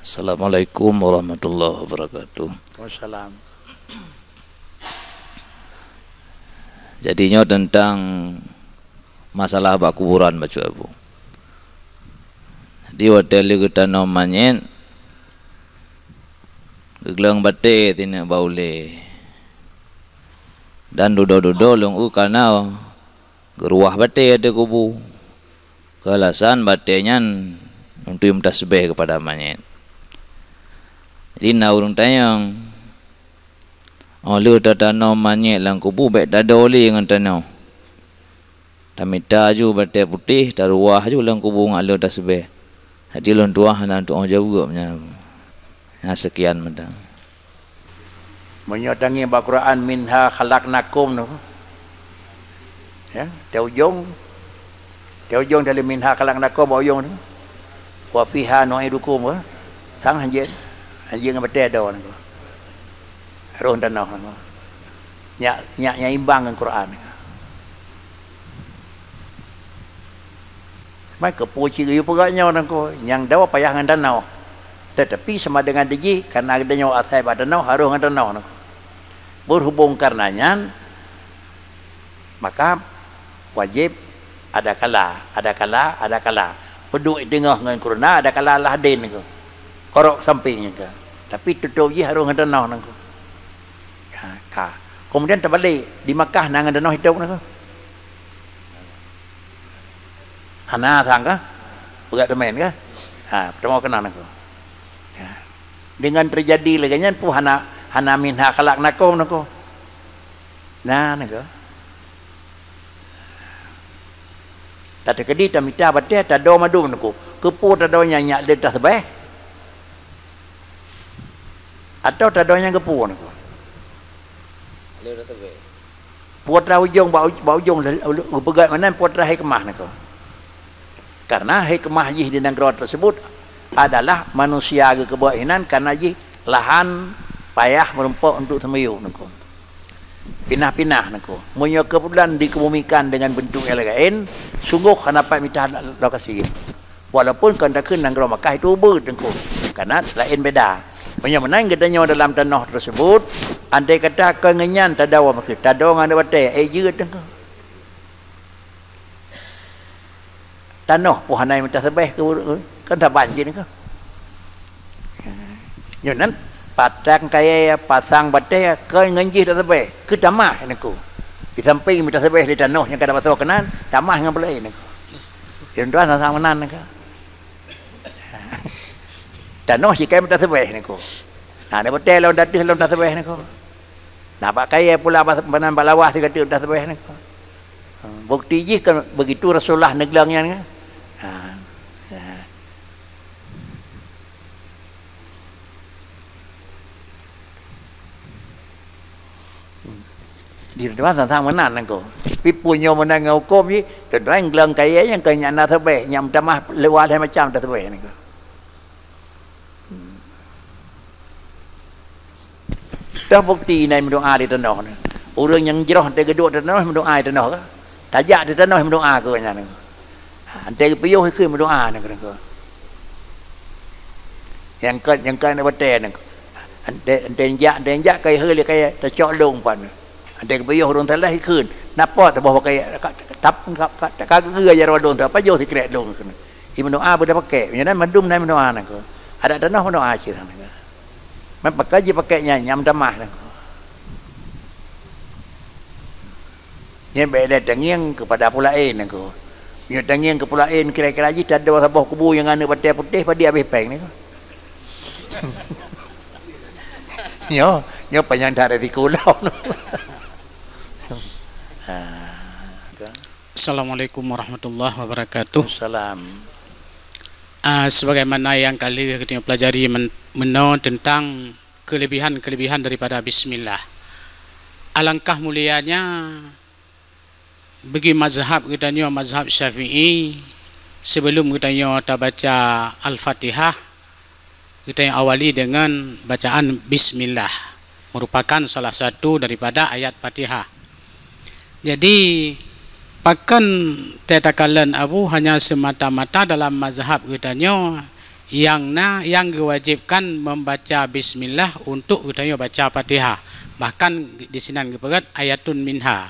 Assalamualaikum warahmatullahi wabarakatuh. Wassalam. Jadinya tentang masalah bak kuburan bacu abu. Di hotel kita namanya gelang bate tina baule. Dan dudo-dudo long karena geruah bate ada kubu. Kalasan batenya untuk tasbih kepada manyen. Jadi na urang tanyang lu tatano manyek lang kubu baik dada oli ngan tanau. Tamita ju bate putih taruah ju lang kubu ngalu tasbih. Hadi lon tuah nan tu jauh nya. Sekian medang. Menyodangi Al-Quran minha khalaqnakum tu. Ya, ujung dari minha khalaqnakum ujung tu. Wa fiha nu'idukum wa. Tang hanjin ngabate ada orang. Roh danau. Nya imbang dengan Quran. Maka puji yu pegaknya orang ko yang dawa payah dengan danau. Tetapi sama dengan diji karena adanya atai pada danau harus dengan danau. Berhubung karenanya maka wajib ada kala. Peduk dengar dengan Quran ada kala lah den ko. Korok sampingnya ke. Tapi tutup je harus dengan danau nang ko. Kemudian terbalik di Makkah nang danau hidup nang ko. Hana thang ka? Begat temen ka? Pertama kenal nang ko. Dengan terjadi lagi pu hana minha khalaqnakum nang ko. Nang ko. Tadi kedi tamita batia tado madu nang ko. Kepu tado nyanyak de tasbih. Atau tado yang kepu nang ko. Putra ujung bau ujung pegat mana putra hikmah nang ko. Karena hikmah jih di negara tersebut adalah manusia kebuahinan karena jih lahan payah merumpuk untuk semuyuk nangko. Pinah-pinah nangko. Munyo kebulan dikebumikan dengan bentuk yang lain, sungguh hanapai mitah lokasi. Walaupun kandakeun negara Makkah itu beut nangko. Karena lain beda. Munyo menang gedanya dalam tanah tersebut, andai kata kengenyan tadawa maksud, tadawa ngana bate jeut nangko. Tanah puhanai minta sebeh kan tak banjir ni kan. Nyonan patang kaya pasang bate ke nganji tak sebeh ke tamah ni ku. Di samping minta sebeh di tanah yang kada pasal kenan tamah dengan belai ni ku. Yang tuan sama menan ni kan. Tanah si kaya minta sebeh ni ku. Nah ni bate lawan datih lawan tak sebeh ni ku. Nah pak kaya pula banan balawah si kata tak sebeh ni ku. Bukti je kan begitu Rasulullah neglangnya kan. Di depan tentang menan nangko. Pi punya menang hukum ni, tuan gelang kaya yang kaya nak sebeh, nyam tamah lewat macam tak sebeh nangko. Dah bukti nai mendoa di tanah ni. Orang yang jerah te geduk di tanah mendoa di tanah ke? Tajak di tanah mendoa ke nya nangko. Ante piyuh ke mendoa nangko. Yang kan bate nangko. Ante jak kaya heli kaya tercok long pan. Ada kebayah orang telah ikut. Napa tak bawa kayak tap kagak ya rawon tak apa jauh sikret dong. Ibu doa boleh pakai. Jangan mandum nai doa nak. Ada tanah doa aja nak. Mak pakai je pakainya nyam damah nak. Yang bela dangiang kepada pulain nak. Yang dangiang ke pulain kira-kira je tak ada sabah kubu yang anu putih putih pada habis peng ni. Yo panjang dari kulau. Assalamualaikum warahmatullahi wabarakatuh. Salam. Sebagaimana yang kali kita pelajari tentang kelebihan daripada Bismillah. Alangkah mulianya bagi mazhab kita ni mazhab Syafi'i, sebelum kita baca Al-Fatihah, kita awali dengan bacaan Bismillah, merupakan salah satu daripada ayat Fatihah. Jadi pakan tetakalan abu hanya semata-mata dalam mazhab kita yang diwajibkan membaca bismillah untuk kita baca Fatihah. Bahkan di sini gepegat ayatun minha.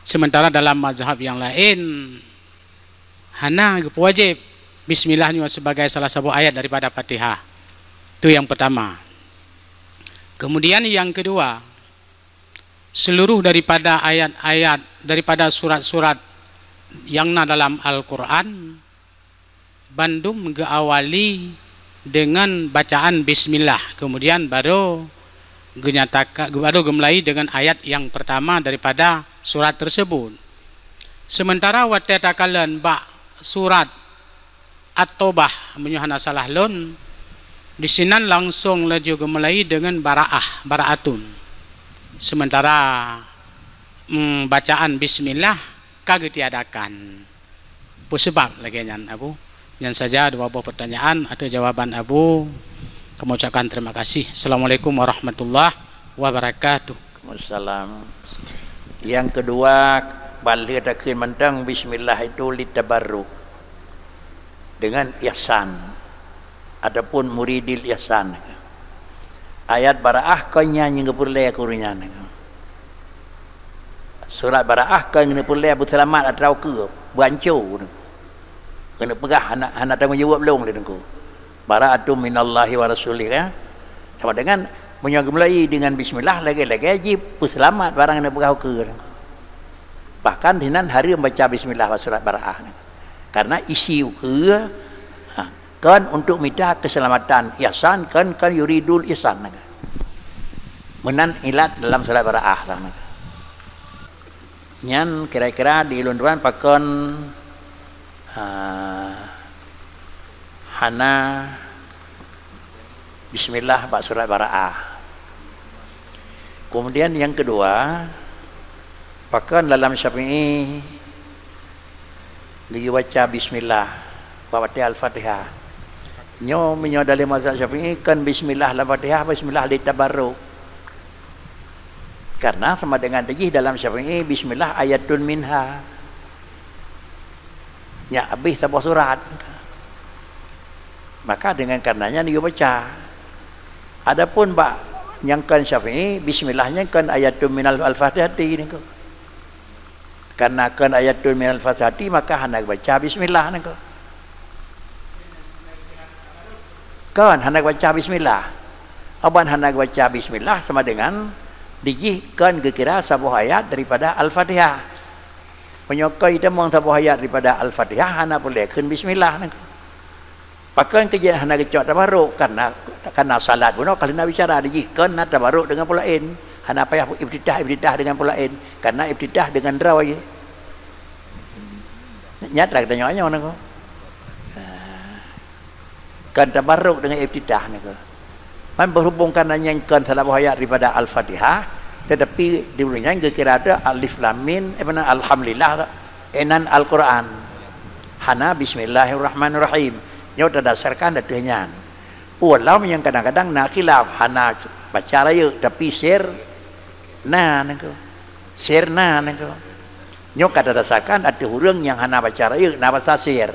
Sementara dalam mazhab yang lain hana wajib bismillahnya sebagai salah satu ayat daripada Fatihah. Itu yang pertama. Kemudian yang kedua, seluruh daripada ayat-ayat daripada surat-surat yang dalam Al-Quran bandum geawali dengan bacaan bismillah, kemudian baru gemulai dengan ayat yang pertama daripada surat tersebut. Sementara watetakalan bak surat At-Taubah menyuhana salah lon di sinan langsung laju gemulai dengan baraatun. Sementara bacaan bismillah kagak tiadakan. Sebab lagi nyan Abu. Yang saja dua buah pertanyaan atau jawaban Abu. Kami ucapkan terima kasih. Assalamualaikum warahmatullahi wabarakatuh. Waalaikumsalam. Yang kedua, balik takin mentang bismillah itu litabarruk dengan ihsan ataupun muridil ihsan. Ayat baraah kau nyanyi ngepurle kurunya. Surat baraah kau ngepurle Abu Selamat atau ke bancu. Kena pegah anak tanggung jawab long dia nengku. Bara'atum minallahi wa rasulih ya. Sama dengan menyogomlai dengan bismillah lagi-lagi wajib selamat barang yang pegah ke. Bahkan dinan hari membaca bismillah wa surat bara'ah. Karena isi ke kan untuk minta keselamatan ihsan kan yuridul ihsan. Menan ilat dalam surat bara'ah. Nyan kira-kira di London pakon hana bismillah bak surat bara'ah. Kemudian yang kedua, bahkan dalam Syafi'i dibaca bismillah bak al-Fatihah. Nyo dalam mazhab Syafi'i kan bismillah al-Fatihah, bismillah litabarruk. Karena sama dengan tadi dalam Syafi'i bismillah ayatun minha. Ya habis sebuah surat. Maka dengan karenanya dia baca. Adapun bak nyangkan Syafi'i bismillahnya kan ayatun minal al-Fatihati ni ko. Karena kan ayatun minal al-Fatihati maka hendak baca bismillah ni ko. Kan hendak baca bismillah. Aban hendak baca bismillah sama dengan dijihkan kira sebuah ayat daripada al-Fatihah. Penyokai kita mong sebuah ayat daripada al-Fatihah hana boleh kun bismillah ni. Pakai kejadian hana kecot tabaruk karena salat pun kalau nak bicara dijihkan nak tabaruk dengan pulain. Hana payah ibtidah dengan pulain karena ibtidah dengan rawai. Nyata kita nyonya mana ko. Kan tabaruk dengan ibtidah ni ko. Man berhubung karena nyangkan sebuah ayat daripada al-Fatihah. Tetapi dulunya kira ada alif lam mim alhamdulillah enan Al-Quran hana bismillahirrahmanirrahim nyo terdasarkan datanya ulam yang kadang-kadang nak khilaf hana baca raya tapi share nengko nyo terdasarkan ada hurung yang hana baca raya na baca share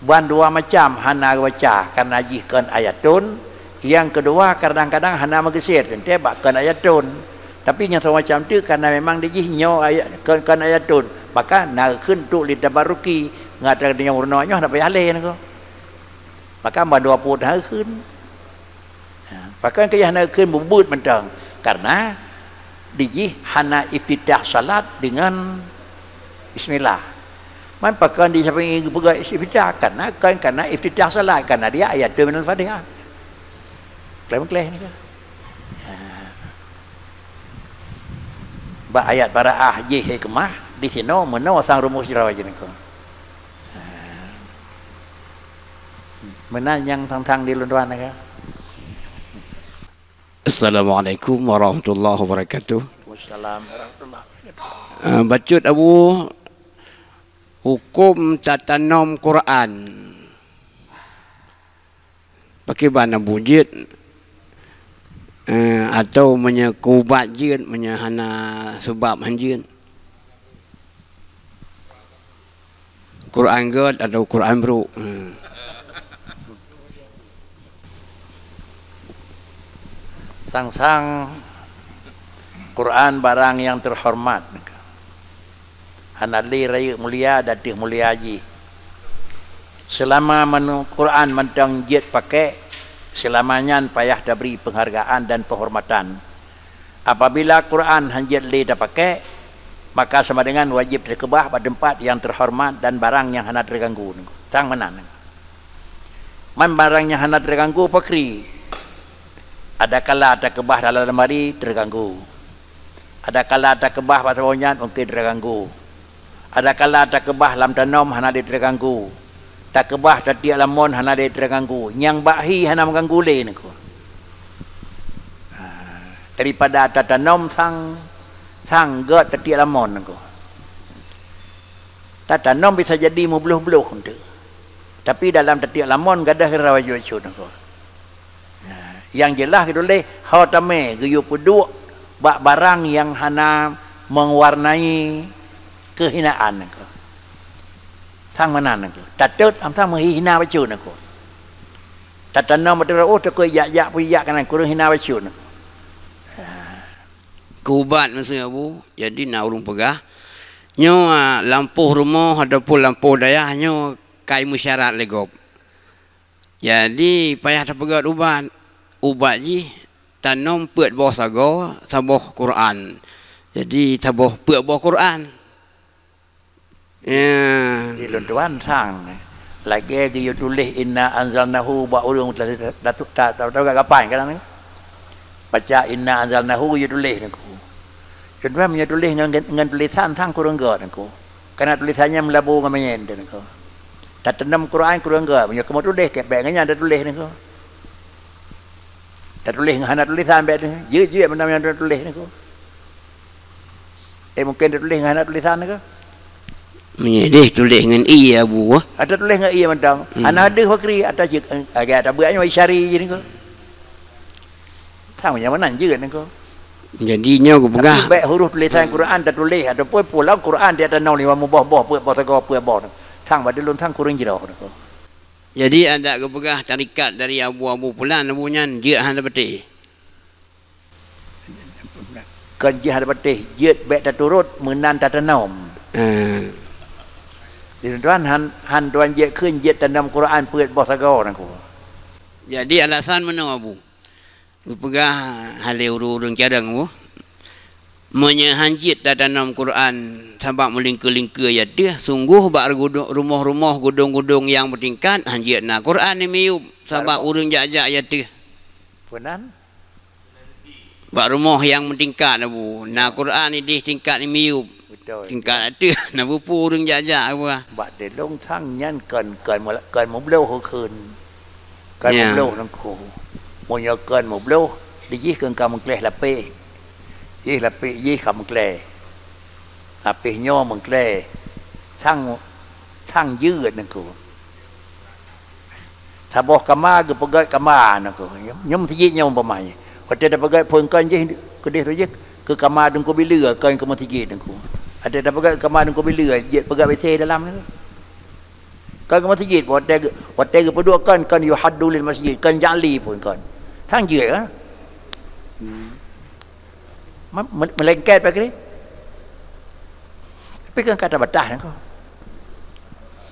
buan dua macam hana baca karena jihkan ayatun yang kedua kadang-kadang hana magesir tente bakkan ayatun. Tapi yang semacam tu karena memang dia nyo ayat kan ayatun maka nak kun tu litabaruki ngata dengan warnanya nak payah lain ko maka ba 20 hari kun maka kaya nak kun bubut mentang karena dijih hana iftidah salat dengan bismillah man pakan di Syafi'i pegang iftidah karena iftidah salat karena dia ayat tu minal Fatihah klaim ni ke ba ayat bara'ah ye hikmah di sini meno sang rumus jerawa jeneng ko. Menan yang tang di London ka. Assalamualaikum warahmatullahi wabarakatuh. Waalaikumsalam warahmatullahi wabarakatuh. Bacut Abu hukum tatanom Quran. Pakai bana bujit atau menyekubat jin menyahana sebab hanjin Quran God atau Quran bro sang Quran barang yang terhormat. Hanali raya mulia datih mulia haji. Selama Quran mentang jet pakai, selamanya payah dah beri penghargaan dan penghormatan. Apabila Quran hanjat li dah pakai, maka sama dengan wajib terkebah pada tempat yang terhormat dan barang yang hendak terganggu. Tang mana? Man barang yang hendak terganggu pakri. Ada kala terkebah dalam lemari terganggu. Ada kala terkebah pada wanyan mungkin terganggu. Ada kala terkebah dalam tanam hendak terganggu. Terkebah tadi alamon hendak terganggu. Yang bahi hendak mengganggu le ni ko. Daripada tanam sang got tadi alamon ni ko. Tanam bisa jadi mubluh-bluh tu. Tapi dalam tadi alamon gadah rawaju ni ko. Yang jelas kita boleh hatame geyu peduk bak barang yang hana mewarnai kehinaan ko. Sang mana ko. Tatut amtang menghina baju ko. Tatanam betul oh tak yak puyak kan kurang hina baju ko. Kubat maksudnya bu. Jadi nak urung pegah. Nyo lampuh rumah ataupun lampuh dayah nyo kai musyarat legop. Jadi payah terpegat ubat. Ubat ji tanam puat bawah sago saboh Quran. Jadi saboh puat bawah Quran. Di luntuan sang lagi dia tulis inna anzalnahu ba urung tahu kapan kan baca inna anzalnahu dia tulis niku. Kedua punya tulis dengan tulisan sang kurang got niku. Karena tulisannya melabu dengan menyen niku. Tak tanam Quran kurang got punya kamu tulis ke bengnya ada tulis niku. Tulis dengan tulisan bet ni, je mana yang tulis ni ko. Mungkin tulis dengan tulisan ni ko. Menyedih tulis dengan i ya bu. Ada tulis dengan i mentang. Anak ada fakri ada je agak ada beratnya isyari je ni ko. Tahu yang mana je ni ko. Jadinya aku pegah. Baik huruf tulisan Quran ada tulis ataupun pulau Quran dia ada nol lima mubah-bah puak botago puak boh. Tang badilun tang kurang jero ni ko. Jadi ada kepegah tarikat dari abu-abu pulan abunya dia handa betih. Kan dia handa betih, dia baik tak turut menan tak tanam. Di tuan han tuan dia kun dia tanam Quran puat bos agau nangku. Jadi alasan mana abu? Kepegah hale urung cadang bu. Menyehanjit dan tanam Quran sebab melingkar-lingkar ya dia sungguh bak rumah-rumah gudung-gudung yang bertingkat hanjit na Quran ni miup sebab urung jak-jak ya dia. Punan bak rumah yang bertingkat bu. Na Quran ni di tingkat ni miup. Betul. Tingkat ada na bu urung jak-jak apa. Bak de long thang nyan kan một lâu hơn hơn. Kan một lâu nang ko. Mo nya kan một lâu di ji kan kam kleh la pe. Ye la pe ye kham kle ape nyo mong kle sang dư nang ko tha boh kama ge pegai kama nang ko nyom thi nyom pamai pate da pegai phun kan je ke deh tu je ke kama deng ko bila kan ko thi nang ko ada da pegai kama deng ko bila je pegai bese dalam ni kan ko thi pate ge pedua kan yuhaddu lil masjid kan jali pun kan sang je ah melengket begini. Tapi kan kata batah ni ko.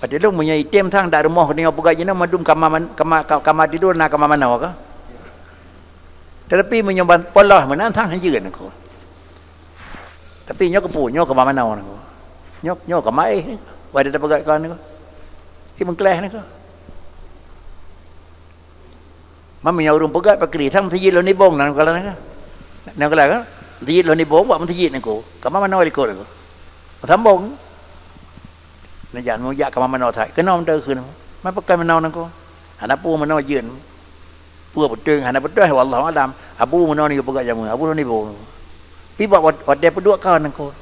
Pada lu punya item sang dak rumah ni apa gajina madum kama tidur nak kama mana ka. Tetapi menyoban polah menan sang hanjir ni ko. Tapi nyo kepu nyo kama mana ni ko. Nyo kama ni. Wada dak pegat kan ni ko. Ki mengkleh ni ko. Mami urung pegat pakri sang thi lo ni bong nan kala ni ka. Nan kala ka. Thi lo ni bong buat thi ni ko. Kama mana wali ko ni ko. Sambung. Nak jangan mau jak kama mana thai. Kenal dah kun. Mai pakai mana nang ko. Anak pu mana jeun. Pu betul anak betul wallahu alam. Abu mana ni pegat jamu. Abu ni bong. Pi buat dia pedua kau nang ko.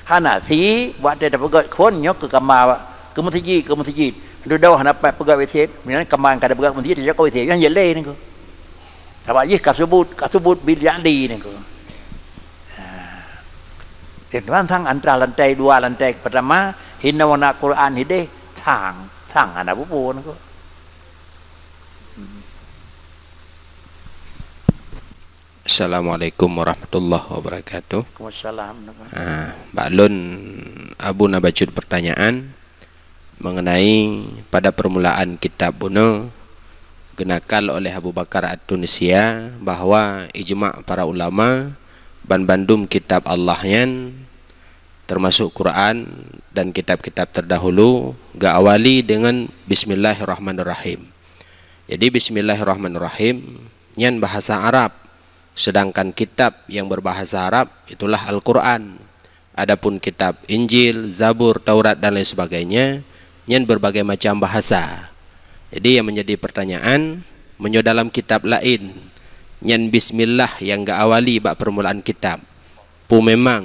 Hana thi buat dia pegat kon nyok ke kama ke masjid. Duduk hana pegat wethet. Mian kama kada pegat masjid dia ko wethet yang jele nang ko. Sebab ye kasubut bil jadi nang ko. Tuan thang antara lantai dua lantai pertama hinawana Quran hide thang anak bubu nako. Assalamualaikum warahmatullahi wabarakatuh. Waalaikumsalam. Mbak Lun, Abu Nabajud pertanyaan mengenai pada permulaan kitab buno genakal oleh Abu Bakar At-Tunisia bahwa ijma' para ulama ban bandum kitab Allah yan termasuk Quran dan kitab-kitab terdahulu ga awali dengan Bismillahirrahmanirrahim. Jadi Bismillahirrahmanirrahim yan bahasa Arab, sedangkan kitab yang berbahasa Arab itulah Al-Quran. Adapun kitab Injil, Zabur, Taurat dan lain sebagainya yan berbagai macam bahasa. Jadi yang menjadi pertanyaan menyo dalam kitab lain yan Bismillah yang ga awali bak permulaan kitab pu memang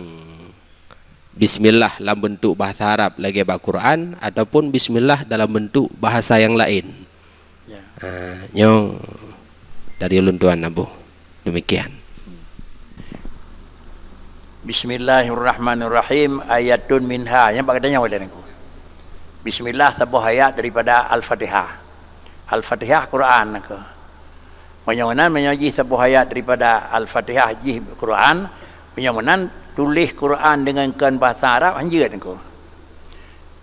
Bismillah dalam bentuk bahasa Arab lagi bak Quran ataupun Bismillah dalam bentuk bahasa yang lain. Nyo dari ulun tuan Abu. Demikian. Bismillahirrahmanirrahim, ayatun minha. Yang katanya oleh aku. Bismillah sebuah ayat daripada Al-Fatihah. Al-Fatihah Quran aku. Menyonan menyaji sebuah ayat daripada Al-Fatihah jih Quran. Menyonan tulis Quran dengan kan bahasa Arab anjir aku.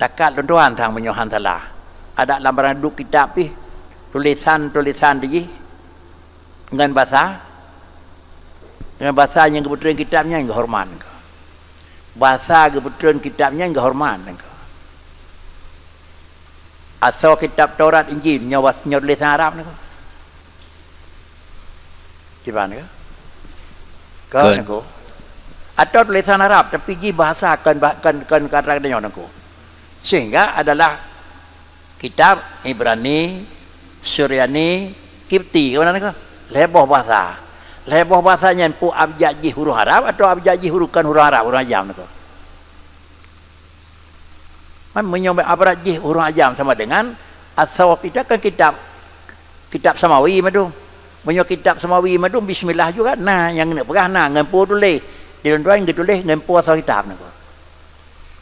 Takat tuan tang menyohan salah. Ada lambaran duk kitab pi tulisan di dengan bahasa yang kebetulan kitabnya yang hormat engkau. Bahasa kebetulan kitabnya yang hormat engkau. Atau kitab Taurat Injil nyawas tulisan Arab engkau. Gimana ke? Kau engkau. Atau tulisan Arab tapi ji bahasa kan kata dia engkau. Sehingga adalah kitab Ibrani, Suryani, Kipti, ke mana engkau? Leboh bahasa. Leboh bahasanya pu abjadi huruf Arab atau abjadi huruf kan huruf Arab, huruf ajam tu. Man menyobat abjadi huruf ajam sama dengan asal kita kan kitab Samawi madu. Menyo kitab Samawi madu bismillah juga. Nah, yang nak pegah nah ngempu tulis. Di tuan tulis ngempu asal kitab tu.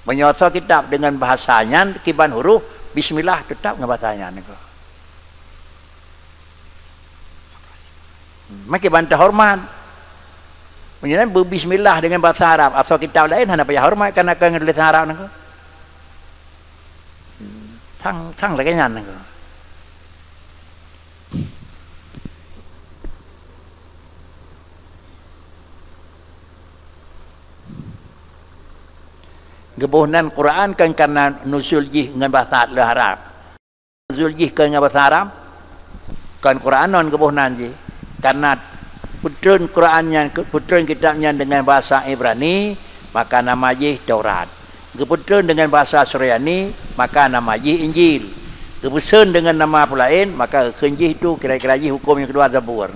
Menyo asal kitab dengan bahasanya kiban huruf bismillah tetap dengan bahasanya tu. Maka bantah hormat. Menyenang berbismillah dengan bahasa Arab. Asal kitab lain hendak payah hormat kerana akan tulisan Arab nengko. Tang lagi nyan nengko. Gebuhnan Quran kan karena nuzul jih dengan bahasa Arab. Nuzul jih kan dengan bahasa Arab. Kan Quran non gebuhnan jih. Karena putun Qurannya, putun kitabnya dengan bahasa Ibrani, maka nama je Taurat. Keputun dengan bahasa Suryani, maka nama je Injil. Kepusun dengan nama lain, maka kenjih itu kira-kira je hukum yang kedua Zabur.